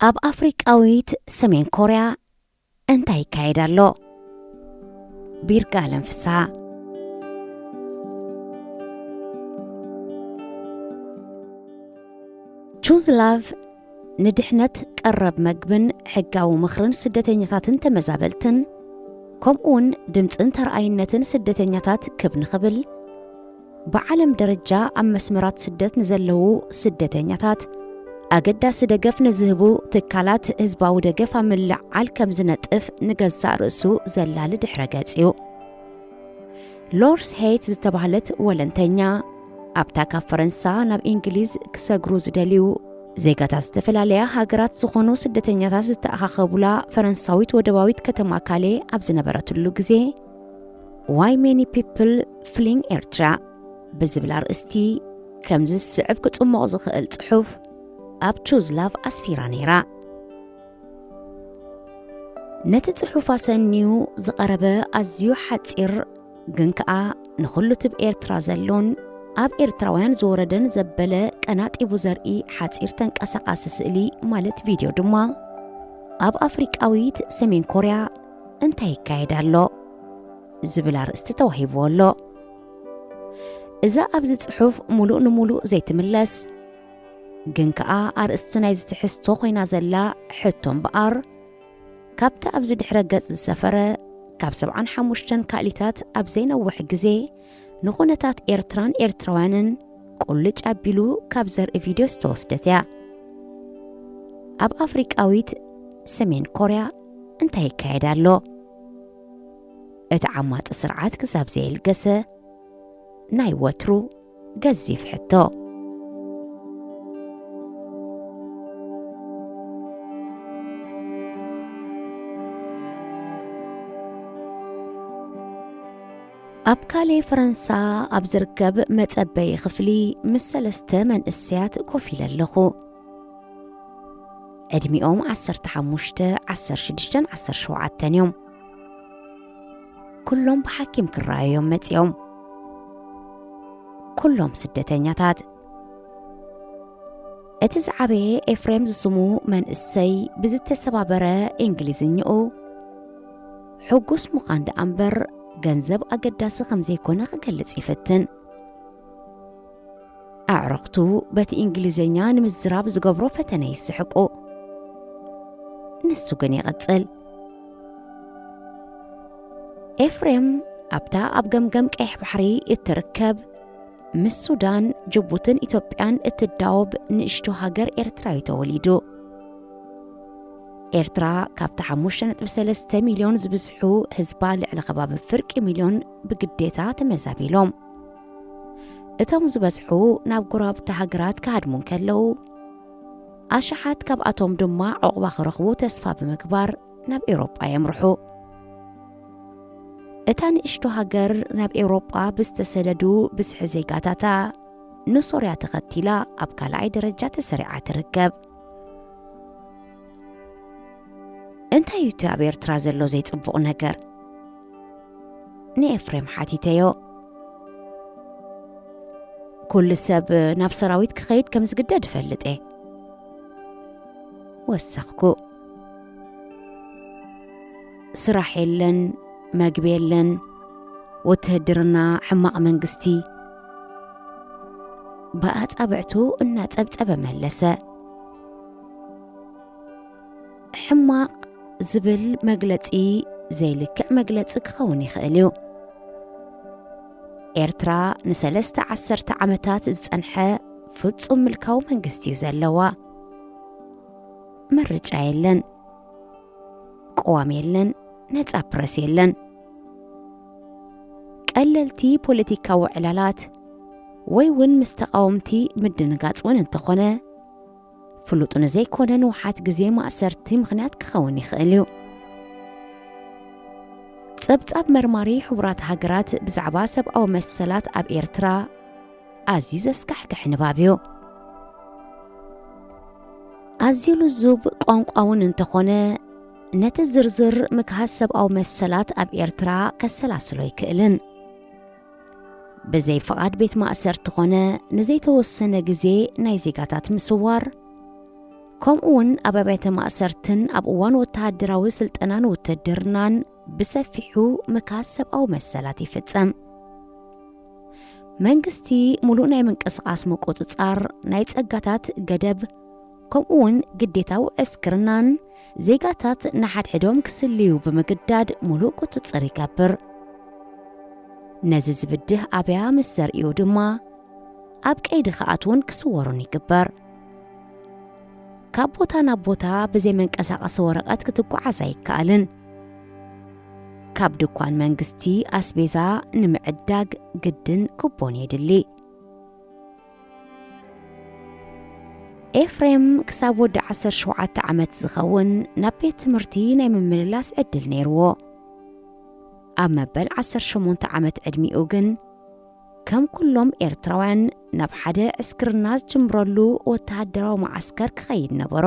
أب أفريقاويت سمين كوريا انتهي كايدالو بيرقالن فسا تشوز لاف ندحنت قرب مقبن حقاو مخرن سدتينيتاتن تمزابلتن كمون دمصن ترأينتن سدتينيتات كبن خبل بعالم درجة أم مسمرات سدت نزلو سدتينيتات أجداس دقف نزهبو تكالات هزباو دقف عمل عالكم زنطف نقزع رأسو زلال دحرقاتيو لورس هيت زتبهلت ولنتينيا أبتاكا فرنسا ناب إنجليز كساقرو زداليو زيغاتا استفلاليا هاقرات زخونو سدتينياتا زتأخاقبولا فرنساويت ودواويت كتماكالي أبزنبراتو اللوغزي Why many people fleeing Eritrea بزبلار استي كمز السعب كتأمو زخيل تحوف أب تشوز لاف أسفيرانيرا نتتحوفا سنيو زقربة أزيو حتير جنكا نخلو تب إيرترا زلون أب إيرتراوان زوردن زبالة كانت إبو زرقي حتير تنك أساقاس سئلي مالت فيديو دما أب أفريقاويت سمين كوريا انتهي كايدالو زبلار استتوهيبولو إذا أبزي تحوف ملوء نملوء زي تملس جنكا أرستناي زتحستو خينا زلا حتون بقر كابتا أبزي دحرقات السفرة كاب 75 كاليتات أبزي نوح جزي نغنتات إيرتران إيرتروانن كلج أبيلو كابزر فيديو ستوستتيا أب أفريقاويت سمين كوريا انتهي كايدالو اتعمات سرعات كساب زي القسة ناي وترو قزيف حتو أبكالي فرنسا أبزركب متأبي خفلي مسلسته من السيات كوفيل اللخو أدميهم 15 16 شوعات تانيوم كلهم بحاكم كرايوم متيوم كلهم سدتينياتات اتزعبي إفريم زسمو من السي بزت السبابرة إنجليزينيو حقوس مقاند أمبر جنزب أقداس خمزي كونا قلت يفتن أعرقتو بات إنجليزينيان مزراب زقبرو فتني يسحقو نسو قني غتسل إفريم أبتا أبقمقم كيح بحري اتركب من السودان جبوتن إثيوبيان اتداوب نشتو هاجر إرترايتو وليدو إرترا كابتا حموشن اتبسلسته مليون زبزحو هزبال على غباب فرق مليون بقديتا تمزابيلوم اتهم زبزحو ناب قراب تهاجرات كهدمون كلو أشحات كاباتهم دما عقبا خرخبو تسفا بمكبار ناب إيروبا يمرحو اتاني اشتو هاجر ناب إيروبا بستسددو بسح زيقاتاتا نصوريا تغتيلا أبكالعي درجات سريعة تركب انتا يتابع إيرترا زلو زي تصبقو نقر ني إفريم حاتيتيو كل سب ناب سراويت كخيد كمز قداد فلت ايه وسخكو سراح يلن ماقبيلن وتهدرنا حماق منقستي بقات أبعتو إنا تأبتأب مهلسة حماق زبل مقلتي زي لكع مقلتك خوني خاليو إيرترا نسلست 10 عمتات زنحة فتس الكو منقستي وزلوا مرج عيلن قوام يلن نتأ برس يلن قللتي بوليتيكا وعلالات ويون مستقاومتي مدنقات وين انتخونه فلوطنا زي كونا نوحات قزي ما أسرتي مغنات كخوني خاليو تسبت مرماري حورات هاجرات بزعباسب أو مسلات أب إيرترا أزيز اسكح كحنبابيو أزيلو الزوب قوان انتخونه نتزرزر مكهسب أو مسلات أب إيرترا كالسلاسلو يكئلن بزي فقاد بيت ما أسرت خونه نزي توسنا قزي نايزيقاتات مسوار كمون أبابيت مأسرتن أبوان وتعدراوي سلطنان وتدرنان بسفحو مكاسب أو مسالات يفتسم منغستي ملونا منقسقاس مقوصصار ناي ጸጋታት ገደብ ከምኡውን ግዴታው እስክርናን ዜጋታት ንሓድ ሕዶም ክስልዩ ብምግዳድ ሙሉእ ቁፅፅር ይገብር ነዚ ዝብድህ ኣብያ ምስ ዘርእዩ ድማ ኣብ ቀይዲ ኸኣትውን ክስወሩን ይግበር ካብ ቦታ ናብ ቦታ ብዘይ መንቀሳቐሲ ወረቐት ክትጓዓዝ ኣይከኣልን ካብ ድኳን መንግስቲ ኣስቤዛ ንምዕዳግ ግድን ክቦን የድሊ ኤፍሬም ክሳብ ወዲ 17 ዓመት ዝኸውን ናብ ቤት ትምህርቲ ናይ ምምልላስ ዕድል ነይርዎ ኣብ መበል 18 ዓመት ዕድሚኡ ግን ከም ኩሎም ኤርትራውያን ናብ ሓደ ዕስክርና ዝጅምረሉ ወተሃደራዊ ማዓስከር ክኸይድ ነበሮ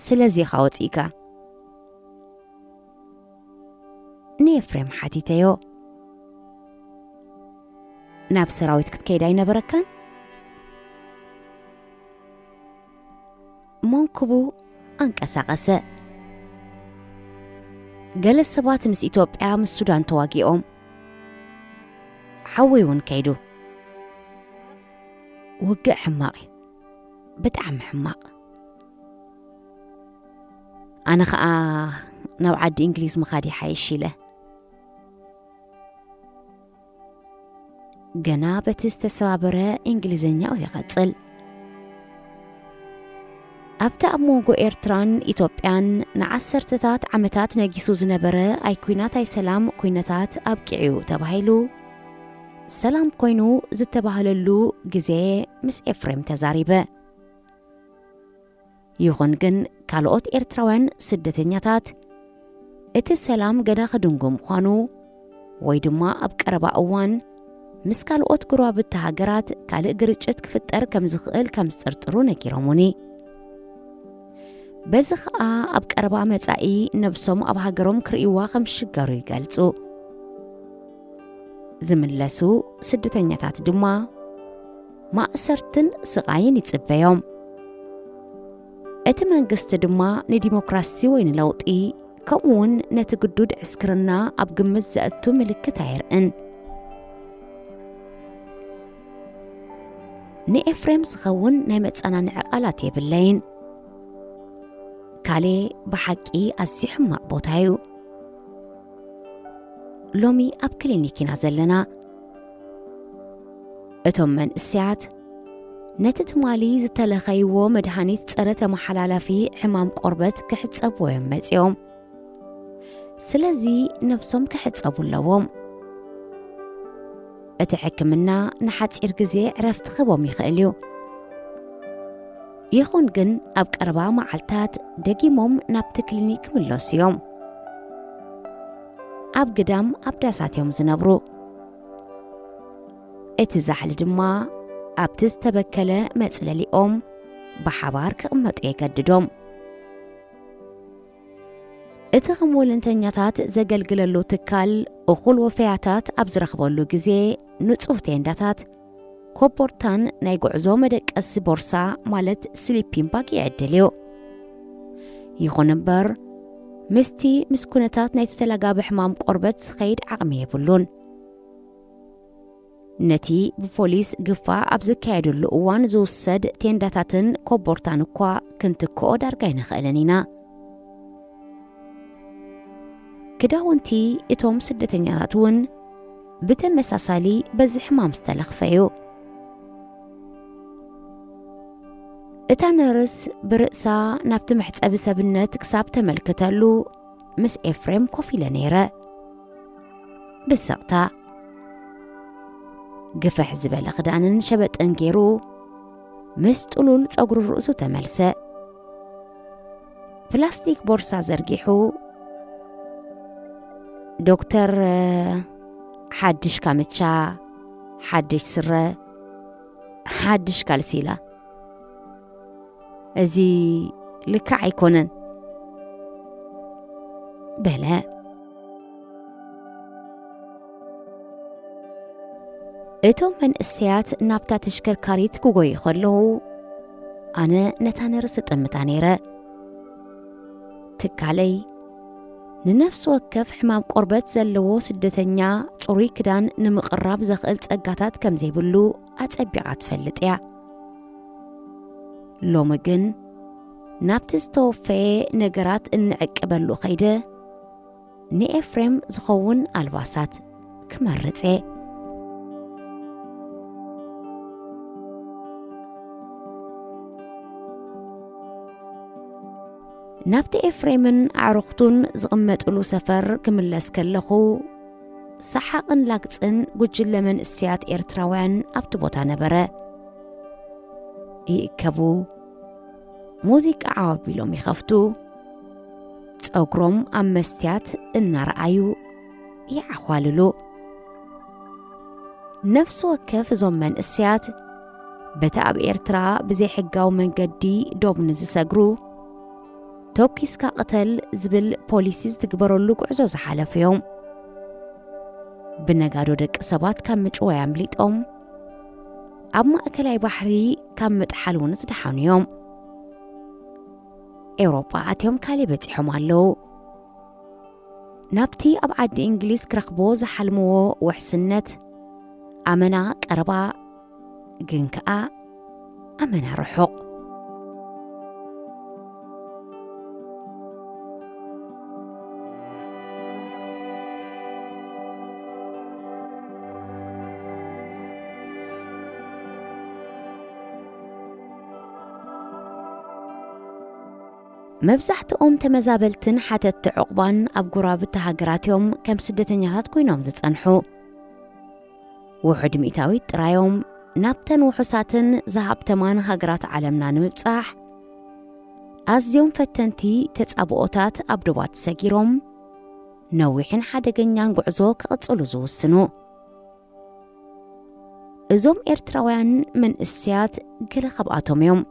ስለዚ ኻወፂካ ንኤፍሬም ሓቲተዮ ናብ ሰራዊት ክትከይድ ኣይነበረካን መንክቡ አንቀሳቐሰ ገለ ሰባት ምስ ኢትዮጵያ ምስ ሱዳን ተዋጊኦም ሓወይ እውን ከይዱ ውግእ ሕማቕ ብጣዕሚ ሕማቕ ኣነ ኸኣ ናብ ዓዲ እንግሊዝ ምኻድ ይሓይሽ ኢለ ገና በቲ ዝተሰባበረ እንግሊዝኛው ይቐጽል ኣብቲ ኣብ ሞንጎ ኤርትራን ኢትዮጵያን ንዓሰርተታት ዓመታት ነጊሱ ዝነበረ ኣይ ኩናት ኣይ ሰላም ኩነታት ኣብቂዑ ተባሂሉ ሰላም ኮይኑ ዝተባህለሉ ግዜ ምስ ኤፍሬም ተዛሪበ ይኹን ግን ካልኦት ኤርትራውያን ስደተኛታት እቲ ሰላም ገና ክድንጎም ምዃኑ ወይ ድማ ኣብ ቀረባ እዋን ምስ ካልኦት ጉራብቲ ሃገራት ካልእ ግርጭት ክፍጠር ከም ዝኽእል ከም ዝጥርጥሩ ነጊሮሙኒ በዚ ኸኣ ኣብ ቀረባ መጻኢ ነብሶም ኣብ ሃገሮም ክርእይዋ ከም ዝሽገሩ ይገልጹ ዝምለሱ ስደተኛታት ድማ ማእሰርትን ስቓይን ይጽበዮም እቲ መንግስቲ ድማ ንዲሞክራሲ ወይ ንለውጢ ከምኡውን ነቲ ግዱድ ዕስክርና ኣብ ግምት ዘእቱ ምልክት ኣይርአን ንኤፍሬም ዝኸውን ናይ መጸናንዒ ቃላት የብለይን ካሌ ብሓቂ ኣዝዩ ሕማቕ ቦታ እዩ ሎሚ ኣብ ክሊኒክ ኢና ዘለና እቶም መንእስያት ነቲ ትማሊ ዝተለኸይዎ መድሃኒት ፀረ ተመሓላላፊ ሕማም ቆርበት ክሕፀብዎ እዮም መፂኦም ስለዚ ነብሶም ክሕፀቡ ኣለዎም እቲ ሕክምና ንሓፂር ግዜ ዕረፍቲ ክህቦም ይኽእል እዩ ይኹን ግን ኣብ ቀረባ መዓልታት ደጊሞም ናብቲ ክሊኒክ ምለሱ እዮም ኣብ ግዳም ኣብ ዳሳት እዮም ዝነብሩ እቲ ዛሕሊ ድማ ኣብቲ ዝተበከለ መጽለሊኦም ብሓባር ክቕመጡ የገድዶም እቲ ኸምወልንተኛታት ዘገልግለሉ ትካል እኹል ወፈያታት ኣብ ዝረኽበሉ ግዜ ንጹህ ቴንዳታት ኮቦርታን ናይ ጉዕዞ መደቀሲ ቦርሳ ማለት ስሊፒንግ ባግ ይዕድል እዩ ይኹን እምበር ምስቲ ምስ ኩነታት ናይ ተተላጋቢ ሕማም ቆርበት ዝኸይድ ዓቕሚ የብሉን ነቲ ብፖሊስ ግፋ ኣብ ዝካየደሉ እዋን ዝውሰድ ቴንዳታትን ኮቦርታን እኳ ክንትክኦ ዳርጋ ይንኽእልን ኢና ክዳውንቲ እቶም ስደተኛታት እውን ብተመሳሳሊ በዚ ሕማም ዝተለኽፈዩ እታ ነርስ ብርእሳ ናብቲ መሕፀቢ ሰብነት ክሳብ ተመልክተሉ ምስ ኤፍሬም ኮፍ ኢለ ነይረ ብስቕታ ግፍሕ ዝበለ ክዳንን ሸበጥን ገይሩ ምስ ጥሉል ፀጉሪ ርእሱ ተመልሰ ፕላስቲክ ቦርሳ ዘርጊሑ ዶክተር ሓድሽ ካምቻ ሓድሽ ስረ ሓድሽ ካልሲላ እዚ ልክዕ ኣይኮነን በለ እቶም መንእሰያት ናብታ ተሽከርካሪት ክጎዩ ከለዉ ኣነ ነታ ነርስ ጥምታ ነይረ። ትካለይ ንነፍሲ ወከፍ ሕማም ቆርበት ዘለዎ ስደተኛ ጽሩይ ክዳን ንምቕራብ ዘኽእል ጸጋታት ከም ዘይብሉ ኣጸቢቓ ትፈልጥ እያ። ሎሚ ግን ናብቲ ዝተወፈየ ነገራት እንዕቅበሉ ኸይደ ንኤፍሬም ዝኸውን ኣልባሳት ክመርጽ እየ። ናብቲ ኤፍሬምን ኣዕሩኽቱን ዝቕመጥሉ ሰፈር ክምለስ ከለኹ ሰሓቕን ላግፅን ጉጅለ መንእሰያት ኤርትራውያን ኣብቲ ቦታ ነበረ። ይእከቡ፣ ሙዚቃ ዓዋቢሎም ይኸፍቱ፣ ጸጉሮም ኣብ መስትያት እናረኣዩ ይዓኳልሉ። ነፍሲ ወከፍ እዞም መንእሰያት በቲ ኣብ ኤርትራ ብዘይ ሕጋዊ መንገዲ ዶብ ንዝሰግሩ ተወኪስካ ቅተል ዝብል ፖሊሲ ዝትግበረሉ ጉዕዞ ዝሓለፉ እዮም። ብነጋዶ ደቂ ሰባት ካብ ምጭወይ ኣምሊጦም ኣብ ማእከላይ ባሕሪ ካብ ምጥሓል እውን ዝደሓኑ እዮም። ኤውሮጳ ኣትዮም ካሊእ በፂሖም ኣለዉ። ናብቲ ኣብ ዓዲ እንግሊዝ ክረኽቦ ዝሓልምዎ ውሕስነት ኣመና ቀረባ፣ ግን ከኣ ኣመና ርሑቕ። መብዛሕትኦም ተመዛበልትን ሓተቲ ዕቑባን ኣብ ጉራብቲ ሃገራትዮም ከም ስደተኛታት ኮይኖም ዝጸንሑ ውሑድ ሚእታዊት ጥራዮም ናብተን ውሑሳትን ዝሃብተማን ሃገራት ዓለምና ንምብጻሕ ኣዝዮም ፈተንቲ ተጻብኦታት ኣብ ዶባት ሰጊሮም ነዊሕን ሓደገኛን ጉዕዞ ክቕጽሉ ዝውስኑ እዞም ኤርትራውያን መንእሰያት ገለ ካብኣቶም እዮም።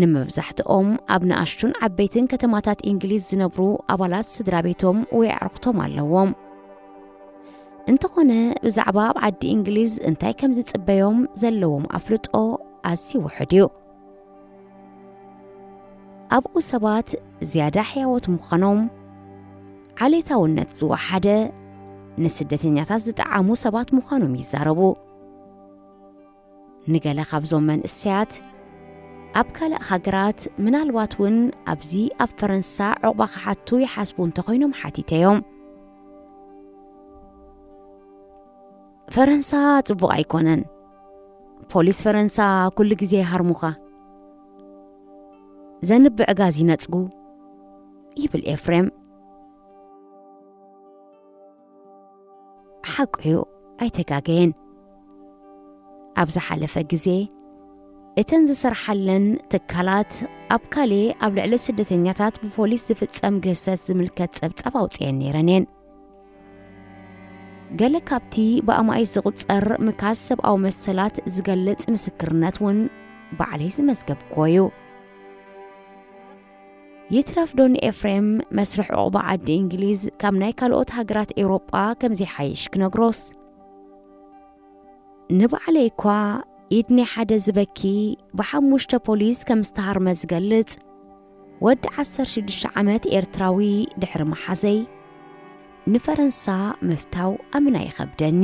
ንምብዛሕትኦም ኣብ ንኣሽቱን ዓበይትን ከተማታት እንግሊዝ ዝነብሩ ኣባላት ስድራ ቤቶም ወይ ኣዕሩኽቶም ኣለዎም። እንተኾነ ብዛዕባ ኣብ ዓዲ እንግሊዝ እንታይ ከም ዝጽበዮም ዘለዎም ኣፍልጦ ኣዝዩ ውሑድ እዩ። ኣብኡ ሰባት ዝያዳ ሕያወት ምዃኖም ዓሌታውነት ዝወሓደ ንስደተኛታት ዝጠዓሙ ሰባት ምዃኖም ይዛረቡ። ንገለ ካብዞም መንእሰያት ኣብ ካልእ ሃገራት ምናልባት እውን ኣብዚ ኣብ ፈረንሳ ዕቑባ ክሓቱ ይሓስቡ እንተኾይኖም ሓቲተዮም። ፈረንሳ ጽቡቕ ኣይኮነን፣ ፖሊስ ፈረንሳ ኩሉ ግዜ ሃርሙኻ፣ ዘንብዕ ጋዝ ይነጽጉ ይብል ኤፍሬም። ሓቂኡ ኣይተጋገየን። ኣብ ዝሓለፈ ግዜ እተን ዝሰርሓለን ትካላት ኣብ ካሊእ ኣብ ልዕሊ ስደተኛታት ብፖሊስ ዝፍጸም ገሰት ዝምልከት ጸብጻብ ኣውፅአን ነይረን እየን። ገለ ካብቲ ብኣማይት ዝቝጸር ምካስ ሰብኣዊ መሰላት ዝገልጽ ምስክርነት እውን ባዕለይ ዝመዝገብክዎ እዩ። ይትረፍ ዶ ንኤፍሬም መስርሕ ዕቑባ ዓዲ እንግሊዝ ካብ ናይ ካልኦት ሃገራት ኤውሮጳ ከም ዘይሓይሽ ክነግሮስ? ንባዕለይ እኳ ኢድኒ ሓደ ዝበኪ ብ5 ፖሊስ ከም ዝተሃርመ ዝገልጽ ወዲ 16 ዓመት ኤርትራዊ ድሕሪ መሓዘይ ንፈረንሳ ምፍታው ኣምና ይኸብደኒ።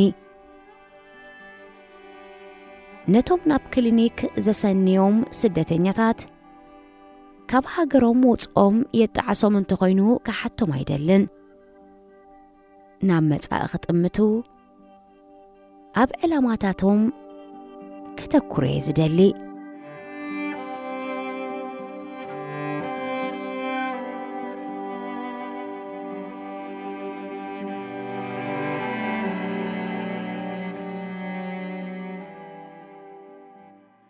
ነቶም ናብ ክሊኒክ ዘሰንዮም ስደተኛታት ካብ ሃገሮም ውፅኦም የጠዓሶም እንተኾይኑ ካሓቶም ኣይደልን። ናብ መጻኢ ኽጥምቱ ኣብ ዕላማታቶም ከተኩረ ዝደሊ